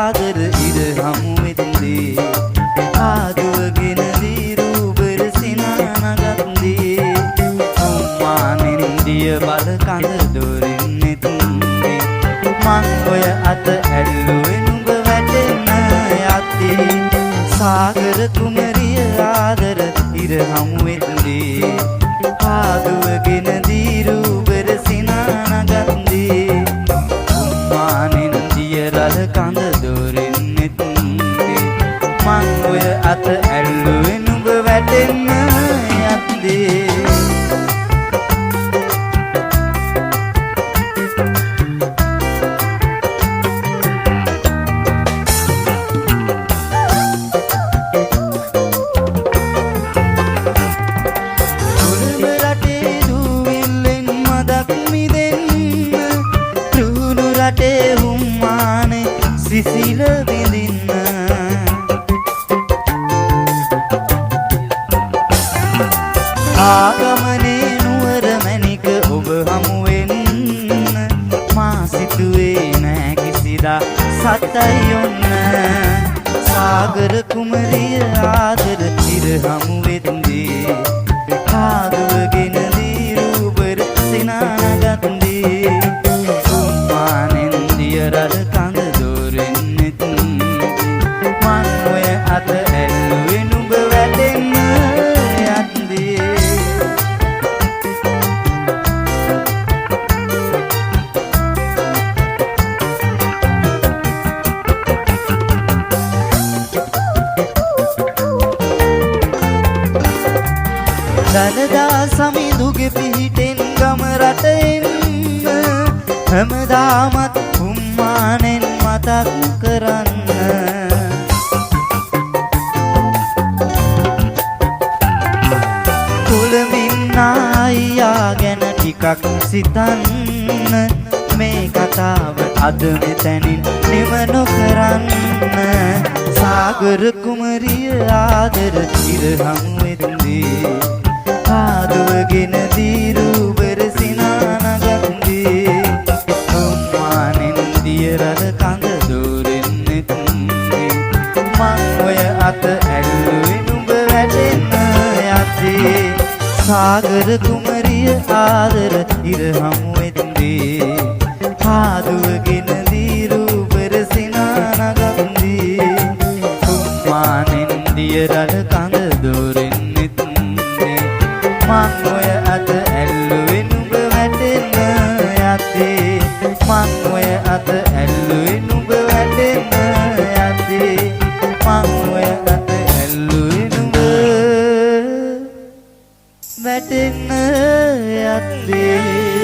ආදර ඉර හමු වෙද්දී ආදුවගෙන දීරුබර සිනානගත්දී උම්මානෙන් දිය බල කඳ දොරින් නෙතුන්දී මං ඔය අත ඇල්ලුවේ නුඹ වැටෙන්න යද්දී සාගර කුමරිය ආදර ඉර හමු වෙද්දී ආදුවගෙන දීරුබර සිනානගත්දී උම්මානෙන් රල කඳ දොරින් නෙතුන්දී මං ඔය අත ඇල්ලුවේ නුඹ වැටෙන්න යද්දී සිසිල විඳින්න ආගමනේ නුවර මැණික ඔබ හමුවෙන්න මා සිතුවේ නෑ කිසිදා සතයි ඔන්න සාගර කුමරිය ආදර ඉර හමු වෙද්දී ආදුවගෙන දීරුබර සිනානගත්දී උම්මානෙන් දිය රළ කඳ අත ඇල්ලුවේ නුඹ වැටෙන්න යද්දී දලදා සමිඳුගේ පිහිටෙන් ගම රට එන්න හැමදාමත් උම්මානෙන් මතක් කරන්න අයියා ගැන ටිකක් සිතන්න මේ කතාව අද මෙතනින් නිම නොකරන්න සාගර කුමරිය ආදර ඉර හමු වෙද්දී ආදුවගෙන දීරුබර සිනානගත්දී උම්මානෙන් දිය රළ කඳ දොරින් නෙතුන්දී මං ඔය අත ඇල්ලුවේ නුඹ වැටෙන්න යද්දී සාගර කුමරිය ආදර ඉර හමු වෙද්දී ආදුවගෙන දීරුබර සිනානගත්දී උම්මානෙන් දිය රළ කඳ දොරින් නෙතුන්දී මං ඔය අත ඇල්ලුවේ නුඹ වැටෙන්න යද්දී මං ඔය අත ඇල්ලුවේ නුඹ වැටෙන්න යද්දී මං ඔය අත ඇල්ලුවේ නුඹ වැටෙන්න යද්දී